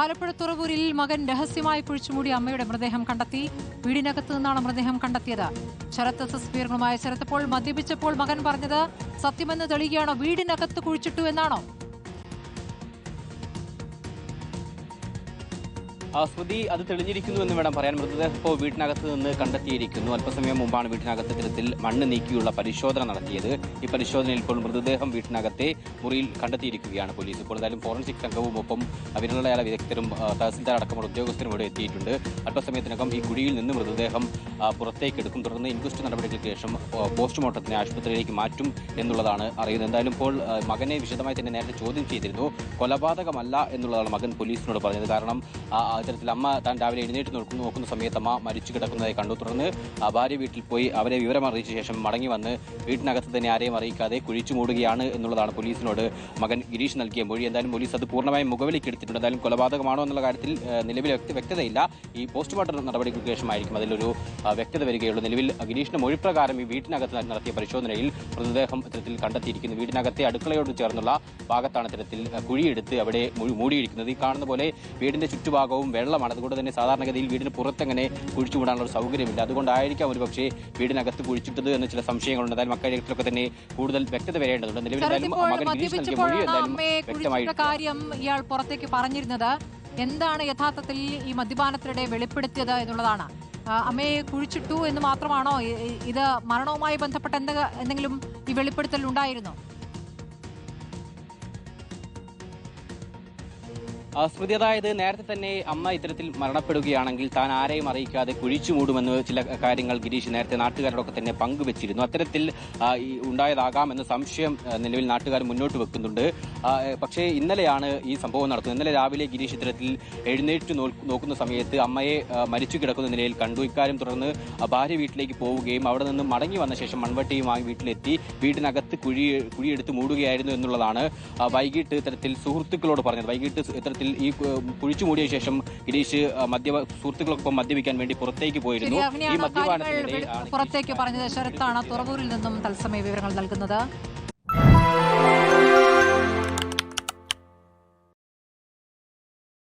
ആലപ്പുഴ തുറവൂരിൽ മകൻ രഹസ്യമായി കുഴിച്ചുമൂടി അമ്മയുടെ മൃതദേഹം കണ്ടെത്തി. വീടിനകത്ത് നിന്നാണ് മൃതദേഹം കണ്ടെത്തിയത്. ശരത് എസ് വിവരങ്ങളുമായി. ശരത്, ഇപ്പോൾ മദ്യപിച്ചപ്പോൾ മകൻ പറഞ്ഞത് സത്യമെന്ന് തെളിയുകയാണോ? വീടിനകത്ത് കുഴിച്ചിട്ടു എന്നാണോ? സ്മൃതി, അത് തെളിഞ്ഞിരിക്കുന്നു എന്ന് വേണം പറയാൻ. മൃതദേഹം ഇപ്പോൾ വീട്ടിനകത്ത് നിന്ന് കണ്ടെത്തിയിരിക്കുന്നു. അല്പസമയം മുമ്പാണ് വീട്ടിനകത്ത് ഇത്തരത്തിൽ മണ്ണ് നീക്കിയുള്ള പരിശോധന നടത്തിയത്. ഈ പരിശോധനയിൽ ഇപ്പോൾ മൃതദേഹം വീട്ടിനകത്തെ മുറിയിൽ കണ്ടെത്തിയിരിക്കുകയാണ് പോലീസ്. ഇപ്പോൾ എന്തായാലും ഫോറൻസിക് സംഘവും ഒപ്പം വിരലടയാള വിദഗ്ധരും തഹസിൽദാർ അടക്കമുള്ള ഉദ്യോഗസ്ഥരും ഇവിടെ എത്തിയിട്ടുണ്ട്. അല്പസമയത്തിനകം ഈ കുഴിയിൽ നിന്ന് മൃതദേഹം പുറത്തേക്ക് എടുക്കും. തുടർന്ന് ഇൻക്വസ്റ്റ് നടപടികൾക്ക് ശേഷം പോസ്റ്റ്മോർട്ടത്തിന് ആശുപത്രിയിലേക്ക് മാറ്റും എന്നുള്ളതാണ് അറിയുന്നത്. എന്തായാലും ഇപ്പോൾ മകനെ വിശദമായി തന്നെ നേരത്തെ ചോദ്യം ചെയ്തിരുന്നു. കൊലപാതകമല്ല എന്നുള്ളതാണ് മകൻ പോലീസിനോട് പറഞ്ഞത്. കാരണം ഇത്തരത്തിൽ അമ്മ താൻ രാവിലെ എഴുന്നേറ്റ് നോക്കുന്ന സമയത്ത് അമ്മ മരിച്ചു കിടക്കുന്നതായി കണ്ടു. തുടർന്ന് ഭാര്യ വീട്ടിൽ പോയി അവരെ വിവരം അറിയിച്ച ശേഷം മടങ്ങി വന്ന് വീട്ടിനകത്ത് തന്നെ ആരെയും അറിയിക്കാതെ കുഴിച്ചു മൂടുകയാണ് എന്നുള്ളതാണ് പോലീസിനോട് മകൻ ഗിരീഷ് നൽകിയ മൊഴി. എന്തായാലും പോലീസ് അത് പൂർണ്ണമായും മുഖവിലേക്ക് എടുത്തിട്ടുണ്ട്. എന്തായാലും കൊലപാതകമാണോ എന്നുള്ള കാര്യത്തിൽ നിലവിൽ വ്യക്തതയില്ല. ഈ പോസ്റ്റ്മോർട്ടം നടപടികൾക്ക് ശേഷമായിരിക്കും അതിലൊരു വ്യക്തത വരികയുള്ളൂ. നിലവിൽ ഗിരീഷിന്റെ മൊഴിപ്രകാരം ഈ വീട്ടിനകത്ത് നടത്തിയ പരിശോധനയിൽ മൃതദേഹം ഇത്തരത്തിൽ കണ്ടെത്തിയിരിക്കുന്നു. വീടിനകത്തെ അടുക്കളയോട് ചേർന്നുള്ള ഭാഗത്താണ് ഇത്തരത്തിൽ കുഴിയെടുത്ത് അവിടെ മൂടിയിരിക്കുന്നത്. ഈ കാണുന്ന പോലെ വീടിന്റെ ചുറ്റുഭാഗവും വെള്ളമാണ്. അതുകൊണ്ട് തന്നെ സാധാരണഗതിയിൽ വീടിന് പുറത്തെങ്ങനെ കുഴിച്ചു മൂടാനുള്ള സൗകര്യമില്ല. അതുകൊണ്ടായിരിക്കാം ഒരുപക്ഷെ വീടിനകത്ത് കുഴിച്ചിട്ടത് എന്ന് ചില സംശയങ്ങളുണ്ട്. എന്തായാലും അക്കാര്യത്തിലൊക്കെ തന്നെ കൂടുതൽ വ്യക്തത വരേണ്ടതുണ്ട്. നിലവിൽ കാര്യം ഇയാൾ പുറത്തേക്ക് പറഞ്ഞിരുന്നത് എന്താണ് യഥാർത്ഥത്തിൽ ഈ മദ്യപാനത്തിനിടെ വെളിപ്പെടുത്തിയത് എന്നുള്ളതാണ്. അമ്മയെ കുഴിച്ചിട്ടു എന്ന് മാത്രമാണോ? ഇത് മരണവുമായി ബന്ധപ്പെട്ട എന്തെങ്കിലും ഈ വെളിപ്പെടുത്തൽ ഉണ്ടായിരുന്നോ? സ്മൃതി, അതായത് നേരത്തെ തന്നെ അമ്മ ഇത്തരത്തിൽ മരണപ്പെടുകയാണെങ്കിൽ താൻ ആരെയും അറിയിക്കാതെ കുഴിച്ചു മൂടുമെന്ന് ചില കാര്യങ്ങൾ ഗിരീഷ് നേരത്തെ നാട്ടുകാരോടൊക്കെ തന്നെ പങ്കുവച്ചിരുന്നു. അത്തരത്തിൽ ഉണ്ടായതാകാം എന്ന സംശയം നിലവിൽ നാട്ടുകാർ മുന്നോട്ട് വെക്കുന്നുണ്ട്. പക്ഷേ ഇന്നലെയാണ് ഈ സംഭവം നടക്കുന്നത്. ഇന്നലെ രാവിലെ ഗിരീഷ് ഇത്തരത്തിൽ എഴുന്നേറ്റ് നോക്കുന്ന സമയത്ത് അമ്മയെ മരിച്ചു കിടക്കുന്ന നിലയിൽ കണ്ടു. ഇക്കാര്യം തുടർന്ന് ഭാര്യ വീട്ടിലേക്ക് പോവുകയും അവിടെ നിന്ന് മടങ്ങി വന്ന ശേഷം മൺവട്ടിയുമായി വീട്ടിലെത്തി വീടിനകത്ത് കുഴിയെടുത്ത് മൂടുകയായിരുന്നു എന്നുള്ളതാണ് വൈകിട്ട് ഇത്തരത്തിൽ സുഹൃത്തുക്കളോട് പറഞ്ഞത്. വൈകിട്ട് ഇത്തരത്തിൽ ഈ കുഴിച്ചു മൂടിയ ശേഷം ഗിരീഷ് സുഹൃത്തുക്കളൊപ്പം മദ്യപിക്കാൻ വേണ്ടി പുറത്തേക്ക് പോയിരുന്നു. ഈ മദ്യപാനത്തിനിടെ പുറത്തേക്ക് പറഞ്ഞത് ശരത്താണ് തുറവൂരിൽ നിന്നും തത്സമയ വിവരങ്ങൾ നൽകുന്നത്.